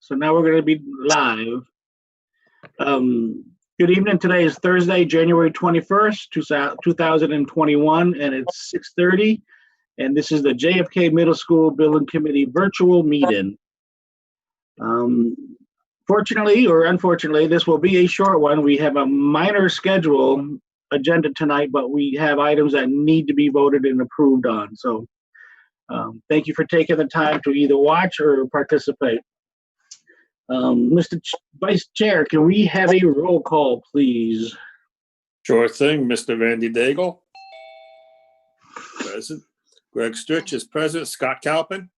So now we're going to be live. Good evening. Today is Thursday, January 21st, 2021, and it's 6:30. And this is the JFK Middle School Building Committee virtual meeting. Fortunately or unfortunately, this will be a short one. We have a minor schedule agenda tonight, but we have items that need to be voted and approved on. So thank you for taking the time to either watch or participate. Mr. Vice Chair, can we have a roll call, please? Sure thing. Mr. Randy Daigle, present. Greg Stritch is present. Scott Calpin.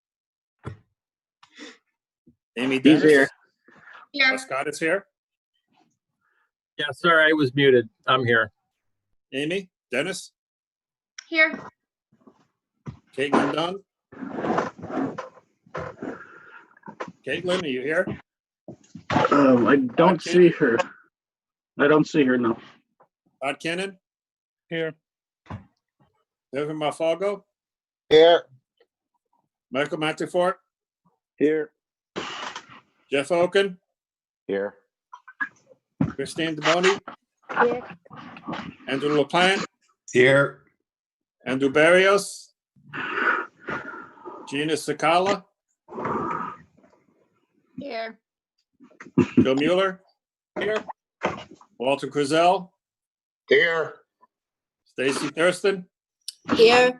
Amy Dennis. He's here. Here. Scott is here. Yes, sir. I was muted. I'm here. Amy, Dennis, Here. Caitlin Dunn. Caitlin, are you here? I don't see her. I don't see her, no. Todd Kennan. Here. Evan Marfago. Here. Michael Mantifort. Here. Jeff Oken. Here. Christine DeBoni. Here. Andrew LaPlante. Here. Andrew Barrios. Gina Sakala. Here. Joe Mueller. Here. Walter Crizel. Here. Stacy Thurston. Here.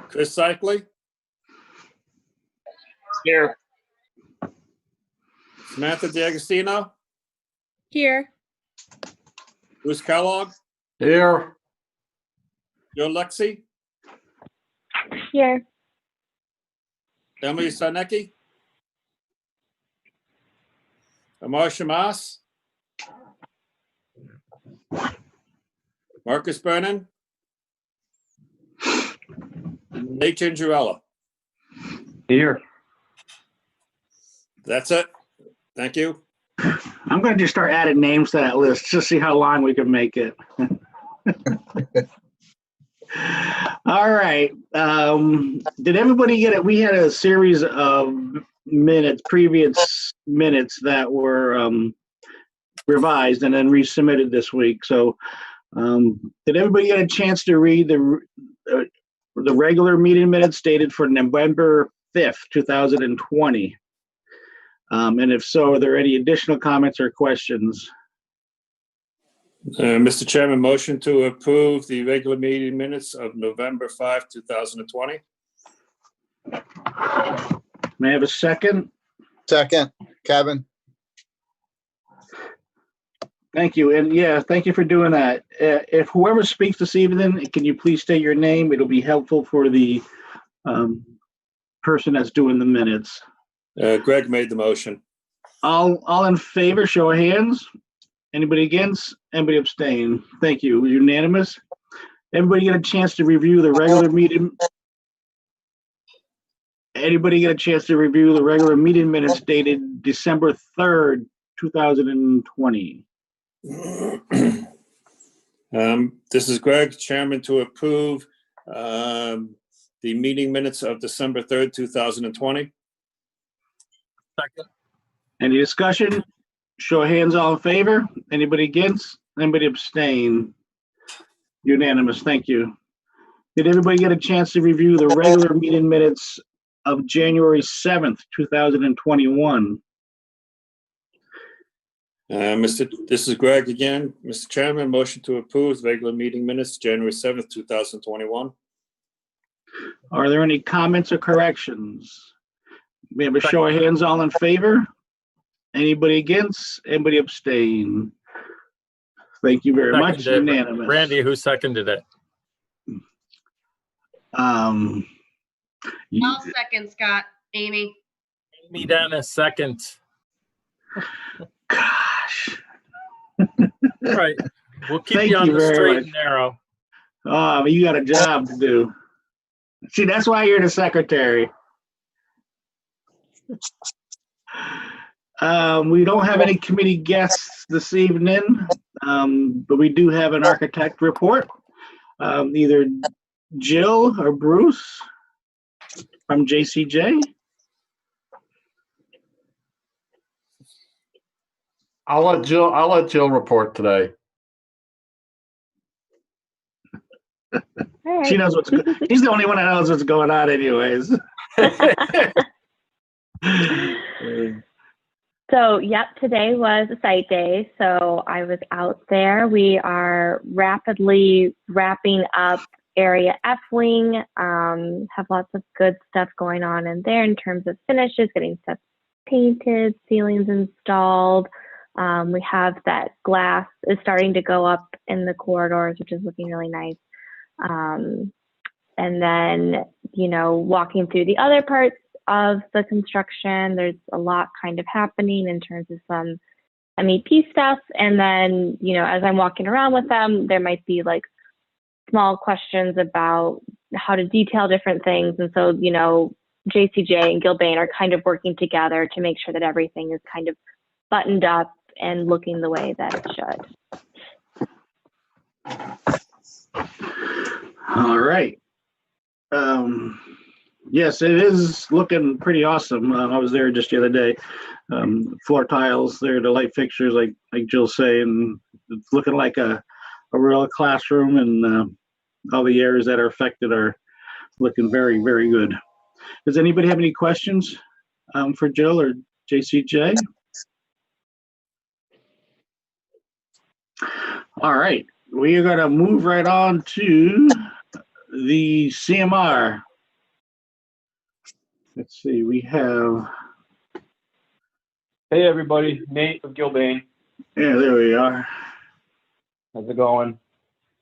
Chris Cycli. Here. Samantha DiAgostino. Here. Bruce Kellogg. Here. Joe Lexi. Here. Emily Sarnecki. Amar Shamas. Marcus Brennan. Nate Gingerella. Here. That's it. Thank you. I'm going to just start adding names to that list, just see how long we can make it. All right. Did everybody get it? We had a series of previous minutes that were revised and then resubmitted this week. So did everybody get a chance to read the regular meeting minutes dated for November 5th, 2020? And if so, are there any additional comments or questions? Mr. Chairman, motion to approve the regular meeting minutes of November 5, 2020. May I have a second? Second. Kevin. Thank you. And yeah, thank you for doing that. If whoever speaks this evening, can you please state your name? It'll be helpful for the person that's doing the minutes. Greg made the motion. All in favor, show of hands. Anybody against? Anybody abstain? Thank you. Unanimous. Everybody get a chance to review the regular meeting? Anybody get a chance to review the regular meeting minutes dated December 3rd, 2020? This is Greg, Chairman, to approve the meeting minutes of December 3rd, 2020. Second. Any discussion? Show of hands, all in favor. Anybody against? Anybody abstain? Unanimous. Thank you. Did everybody get a chance to review the regular meeting minutes of January 7th, 2021? This is Greg again. Mr. Chairman, motion to approve regular meeting minutes, January 7th, 2021. Are there any comments or corrections? We have a show of hands, all in favor. Anybody against? Anybody abstain? Thank you very much. Seconded. Unanimous. Randy, who seconded it? I'll second, Scott. Amy. Amy Dennis, second. Gosh. All right. We'll keep Thank you on you the very straight much. and narrow. Oh, you got a job to do. See, that's why you're the secretary. We don't have any committee guests this evening, but we do have an architect report. Either Jill or Bruce from JCJ. I'll let Jill report today. All right. She knows what's good. She's the only one that knows what's going on anyways. So, yep, today was a site day. So I was out there. We are rapidly wrapping up area F wing. Have lots of good stuff going on in there in terms of finishes, getting stuff painted, ceilings installed. We have that glass is starting to go up in the corridors, which is looking really nice. And then, walking through the other parts of the construction, there's a lot kind of happening in terms of some MEP stuff. And then, as I'm walking around with them, there might be like small questions about how to detail different things. And so, JCJ and Gilbane are kind of working together to make sure that everything is kind of buttoned up and looking the way that it should. All right. Yes, it is looking pretty awesome. I was there just the other day. Floor tiles there, the light fixtures, like Jill's saying, it's looking like a real classroom, and all the areas that are affected are looking very, very good. Does anybody have any questions for Jill or JCJ? All right, we are going to move right on to the CMR. Let's see, we have, Hey everybody, Nate of Gilbane. yeah, there we are. How's it going?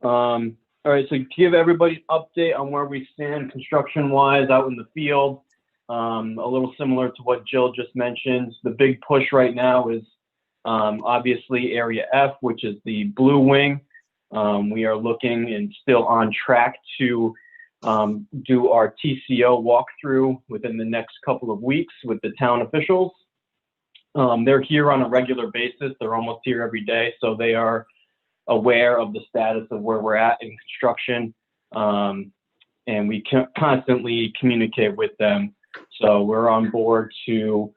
All right, so to give everybody an update on where we stand construction-wise out in the field, a little similar to what Jill just mentioned. The big push right now is obviously Area F, which is the blue wing. We are looking and still on track to do our TCO walkthrough within the next couple of weeks with the town officials. They're here on a regular basis. They're almost here every day, so they are aware of the status of where we're at in construction, and we constantly communicate with them. So we're on board to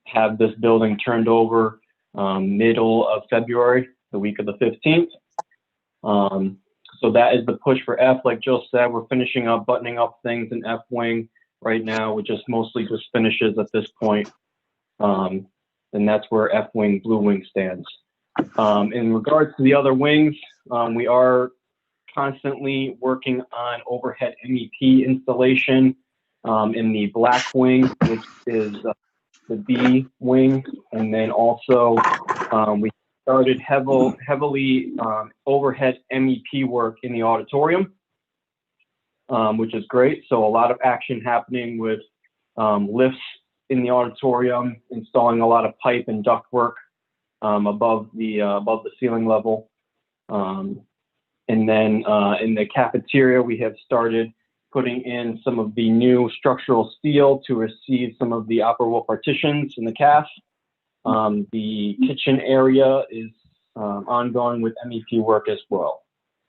have this building turned over middle of February, the week of the 15th. So that is the push for F. Like Jill said, we're finishing up, buttoning up things in F wing right now, which is mostly just finishes at this point. And that's where F wing, blue wing stands. In regards to the other wings, we are constantly working on overhead MEP installation in the black wing, which is the B wing. And then also we started heavily overhead MEP work in the auditorium, which is great. So a lot of action happening with lifts in the auditorium, installing a lot of pipe and duct work above the ceiling level. And then in the cafeteria, we have started putting in some of the new structural steel to receive some of the operable partitions in the caf. The kitchen area is ongoing with MEP work as well.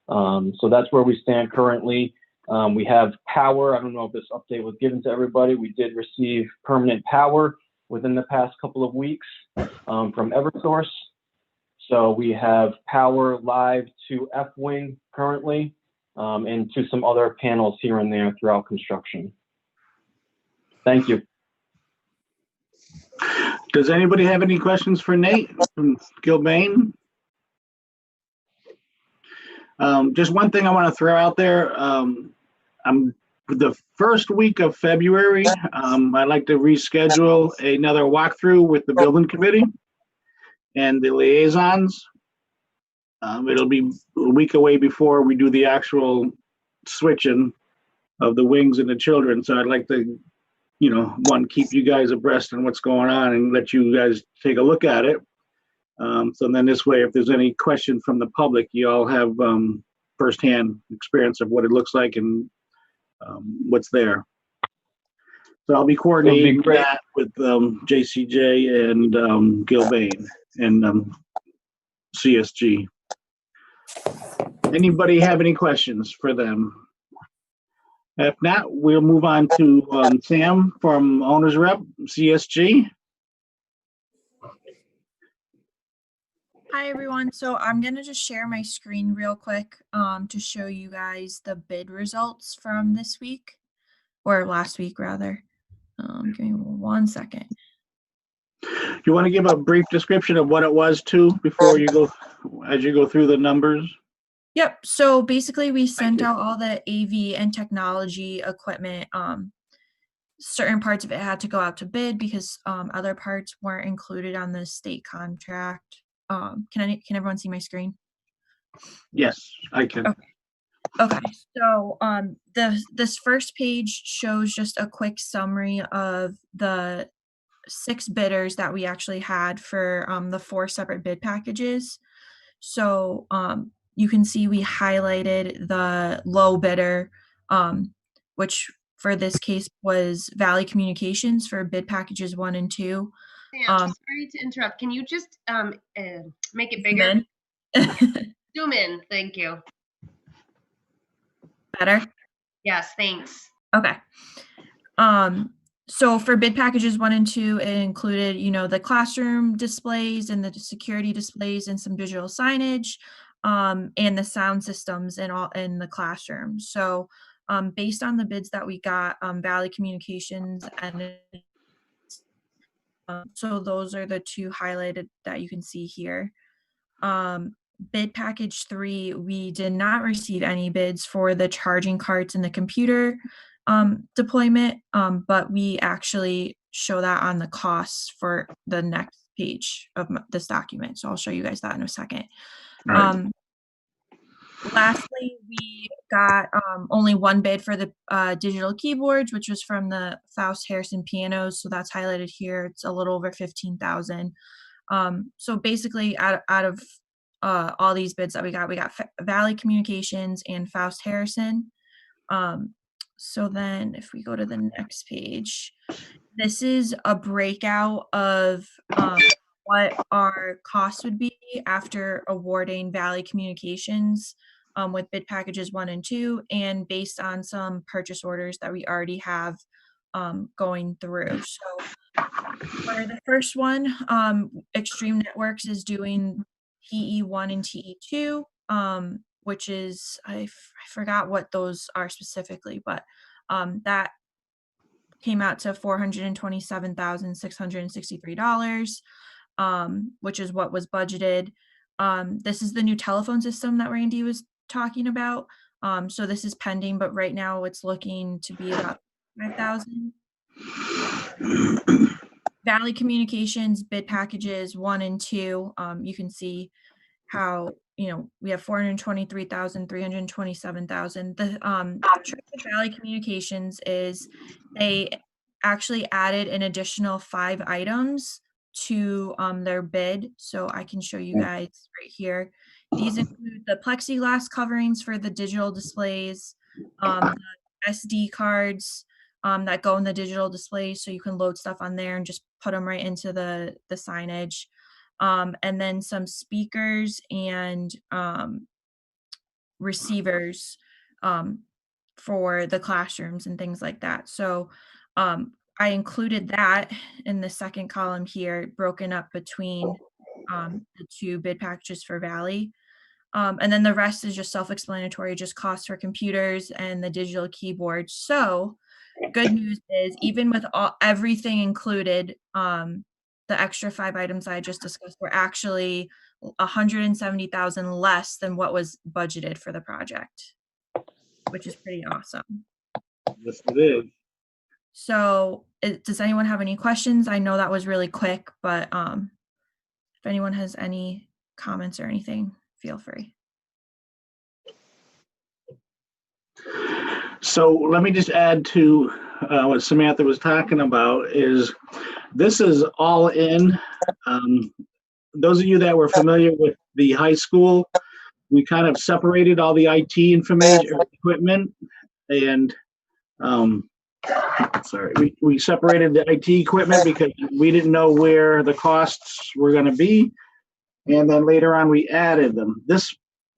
So that's where we stand currently. We have power. I don't know if this update was given to everybody. We did receive permanent power within the past couple of weeks from Eversource. So we have power live to F wing currently and to some other panels here and there throughout construction. Thank you. Does anybody have any questions for Nate from Gilbane? Just one thing I want to throw out there. The first week of February, I'd like to reschedule another walkthrough with the building committee and the liaisons. It'll be a week away before we do the actual switching of the wings and the children. So I'd like to, keep you guys abreast on what's going on and let you guys take a look at it. So then this way, if there's any question from the public, you all have firsthand experience of what it looks like and what's there. So I'll be coordinating that with JCJ and Gilbane and CSG. Anybody have any questions for them? If not, we'll move on to Sam from Owner's Rep, CSG. Hi everyone. So I'm gonna just share my screen real quick to show you guys the bid results from this week or last week rather. Give me 1 second. You want to give a brief description of what it was too before you go, as you go through the numbers? Yep. So basically we sent you. out all the AV and technology equipment. Certain parts of it had to go out to bid because other parts weren't included on the state contract. Can everyone see my screen? Yes, I can. Okay, so this first page shows just a quick summary of the 6 bidders that we actually had for the 4 separate bid packages. So you can see we highlighted the low bidder, which for this case was Valley Communications for bid packages 1 and 2. Sam, sorry to interrupt. Can you just make it bigger? Zoom in. Zoom in. Thank you. Better? Yes, thanks. Okay. So for bid packages 1 and 2, it included, the classroom displays and the security displays and some digital signage, and the sound systems in the classroom. So based on the bids that we got, Valley Communications and so those are the 2 highlighted that you can see here. Bid package 3, we did not receive any bids for the charging carts and the computer deployment, but we actually show that on the costs for the next page of this document. So I'll show you guys that in a second. Right. Lastly, we got only 1 bid for the digital keyboards, which was from the Faust Harrison pianos. So that's highlighted here. It's a little over $15,000. So basically, out of all these bids that we got Valley Communications and Faust Harrison. So then if we go to the next page, this is a breakout of what our costs would be after awarding Valley Communications with bid packages 1 and 2, and based on some purchase orders that we already have going through. So for the first one, Extreme Networks is doing TE1 and TE2, which is, I forgot what those are specifically, but that came out to $427,663, which is what was budgeted. This is the new telephone system that Randy was talking about. So this is pending, but right now it's looking to be about $5,000. Valley Communications bid packages 1 and 2. You can see how we have 423,000, 327,000. The trick with Valley Communications is they actually added an additional 5 items to their bid. So I can show you guys right here. These include the plexiglass coverings for the digital displays, the SD cards that go in the digital displays, so you can load stuff on there and just put them right into the signage. And then some speakers and receivers for the classrooms and things like that. So I included that in the second column here, broken up between the 2 bid packages for Valley. And then the rest is just self-explanatory, just costs for computers and the digital keyboard. So good news is, even with everything included, the extra 5 items I just discussed were actually $170,000 less than what was budgeted for the project, which is pretty awesome. Yes, it is. So does anyone have any questions? I know that was really quick, but if anyone has any comments or anything, feel free. So let me just add to what Samantha was talking about is this is all in. Those of you that were familiar with the high school, we kind of separated all the IT information equipment and we separated the IT equipment because we didn't know where the costs were going to be. And then later on, we added them.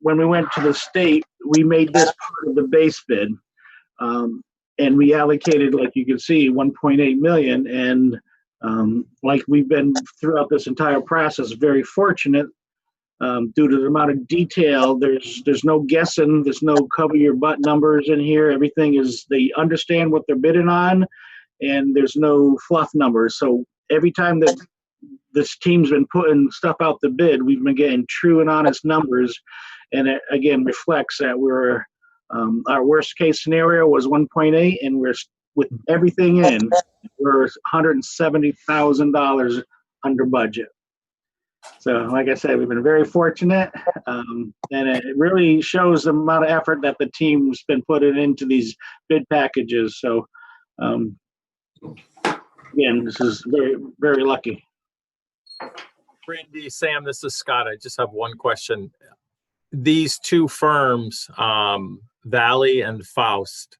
When we went to the state, we made this part of the base bid. And we allocated, like you can see, 1.8 million. And like we've been throughout this entire process, very fortunate Due to the amount of detail, there's no guessing, there's no cover your butt numbers in here. Everything is, they understand what they're bidding on, and there's no fluff numbers. So every time that this team's been putting stuff out the bid, we've been getting true and honest numbers. And it again reflects that we're, our worst case scenario was 1.8, and we're, with everything in, we're $170,000 under budget. So like I said, we've been very fortunate, and it really shows the amount of effort that the team's been putting into these bid packages. So again, this is very, very lucky. Randy, Sam, this is Scott. I just have one question. These two firms, Valley and Faust,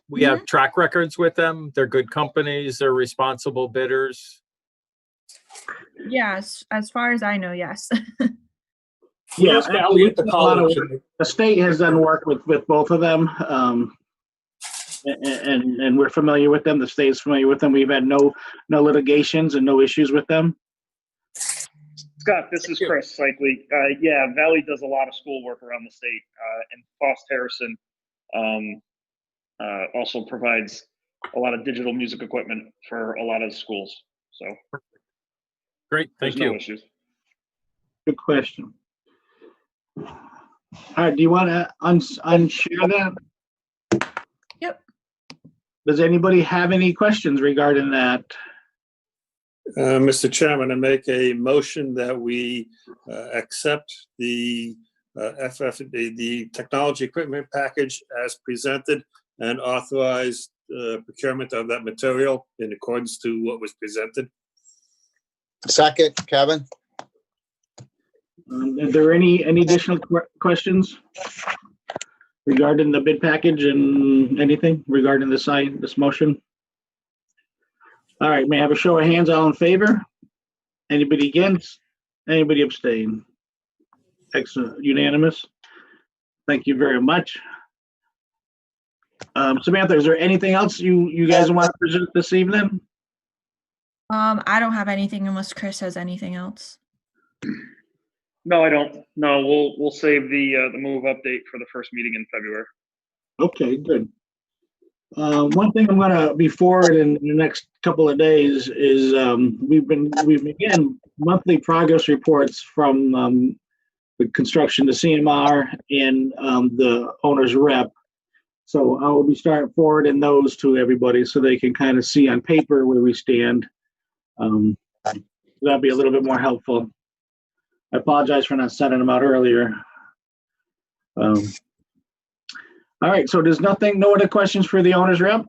we have track records with them. They're good companies. They're responsible bidders. Yes, as far as I know, yes. Yeah, Valley at the college. the state has done work with both of them, and we're familiar with them. The state is familiar with them. We've had no litigations and no issues with them. Scott, this is Chris Cycli. Yeah, Valley does a lot of school work around the state, and Faust Harrison also provides a lot of digital music equipment for a lot of schools. So Great, thank there's you. no issues. Good question. All right, do you want to unshare that? Yep. Does anybody have any questions regarding that? Mr. Chairman, I make a motion that we accept the the technology equipment package as presented and authorize procurement of that material in accordance to what was presented. Second, Kevin. Is there any additional questions regarding the bid package and anything regarding this motion? All right, may I have a show of hands, all in favor? Anybody against? Anybody abstain? Excellent, unanimous. Thank you very much. Samantha, is there anything else you guys want to present this evening? I don't have anything unless Chris has anything else. No, I don't. No, we'll save the move update for the first meeting in February. Okay, good. One thing I'm gonna be forward in the next couple of days is we've been getting monthly progress reports from the construction, the CMR, and the owner's rep. So I will be starting forwarding those to everybody so they can kind of see on paper where we stand. That'll be a little bit more helpful. I apologize for not sending them out earlier. All right, so there's no other questions for the owner's rep?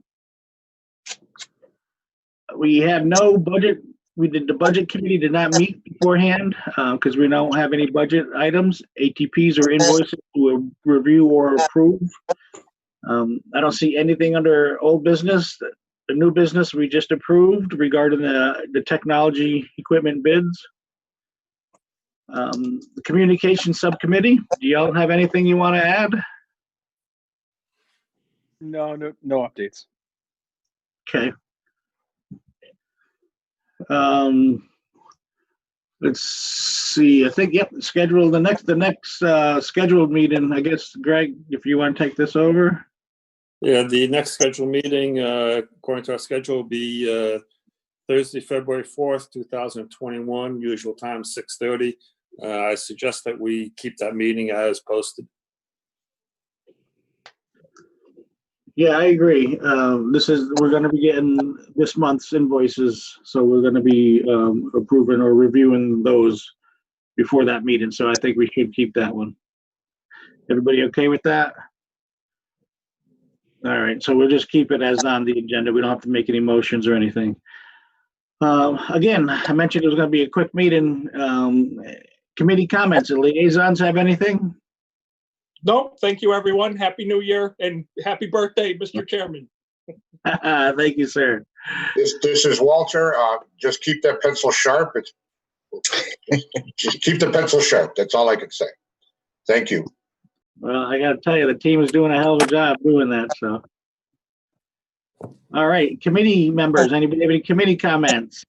We had no budget. The budget committee did not meet beforehand because we don't have any budget items, ATPs or invoices to review or approve. I don't see anything under old business. The new business we just approved regarding the technology equipment bids. The communication subcommittee, do y'all have anything you want to add? No updates. Okay. Let's see. I think, yep, the next scheduled meeting, I guess, Greg, if you want to take this over. Yeah, the next scheduled meeting, according to our schedule, will be Thursday, February 4th, 2021, usual time, 6:30. I suggest that we keep that meeting as posted. Yeah, I agree. We're going to be getting this month's invoices, so we're going to be approving or reviewing those before that meeting. So I think we should keep that one. Everybody okay with that? All right, so we'll just keep it as on the agenda. We don't have to make any motions or anything. Again, I mentioned it was going to be a quick meeting. Committee comments and liaisons have anything? No, thank you, everyone. Happy New Year and happy birthday, Mr. Chairman. Thank you, sir. This is Walter. Just keep that pencil sharp. Just keep the pencil sharp. That's all I can say. Thank you. Well, I got to tell you, the team is doing a hell of a job doing that. So, all right, committee members. Anybody have any committee comments?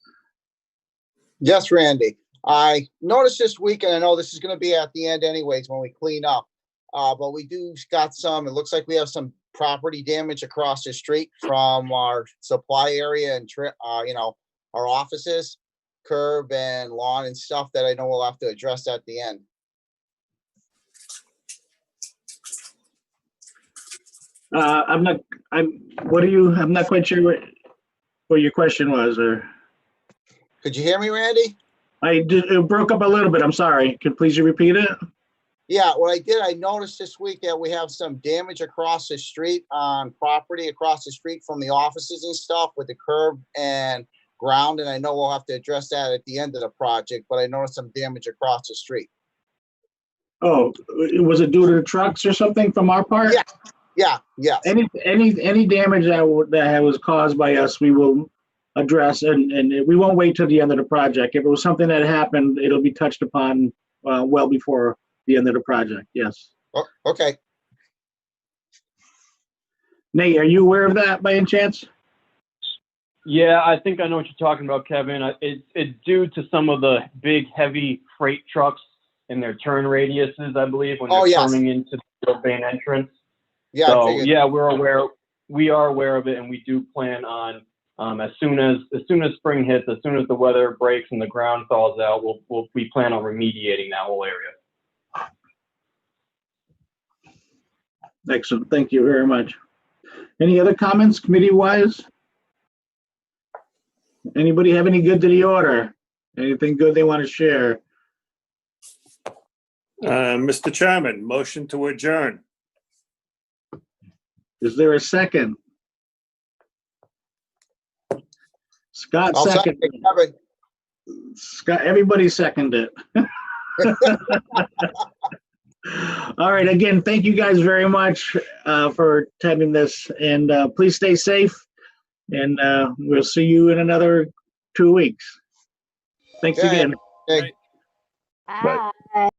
Yes, Randy. I noticed this week, and I know this is going to be at the end anyways when we clean up, but we do got some, it looks like we have some property damage across the street from our supply area and, you know, our offices, curb and lawn and stuff that I know we'll have to address at the end. I'm not quite sure what your question was, or Could you hear me, Randy? it broke up a little bit. I'm sorry. Could please you repeat it? Yeah, what I did, I noticed this week that we have some damage across the street on property across the street from the offices and stuff with the curb and ground. And I know we'll have to address that at the end of the project, but I noticed some damage across the street. Oh, was it due to the trucks or something from our part? Yeah, yes. Any damage that was caused by us, we will address, and we won't wait till the end of the project. If it was something that happened, it'll be touched upon well before the end of the project. Yes. Oh, okay. Nate, are you aware of that by any chance? Yeah, I think I know what you're talking about, Kevin. It's due to some of the big, heavy freight trucks and their turn radiuses, I believe, when they're turning into the main entrance. Yeah. So yeah, we are aware of it, and we do plan on as soon as spring hits, as soon as the weather breaks and the ground thaws out, we plan on remediating that whole area. Excellent. Thank you very much. Any other comments committee-wise? Anybody have any good to the order? Anything good they want to share? Mr. Chairman, motion to adjourn. Is there a second? Scott I'll second seconded. it, Kevin. Scott, everybody seconded it. All right. Again, thank you guys very much for attending this, and please stay safe. And we'll see you in another 2 weeks. Thanks Okay. again. Okay. Bye.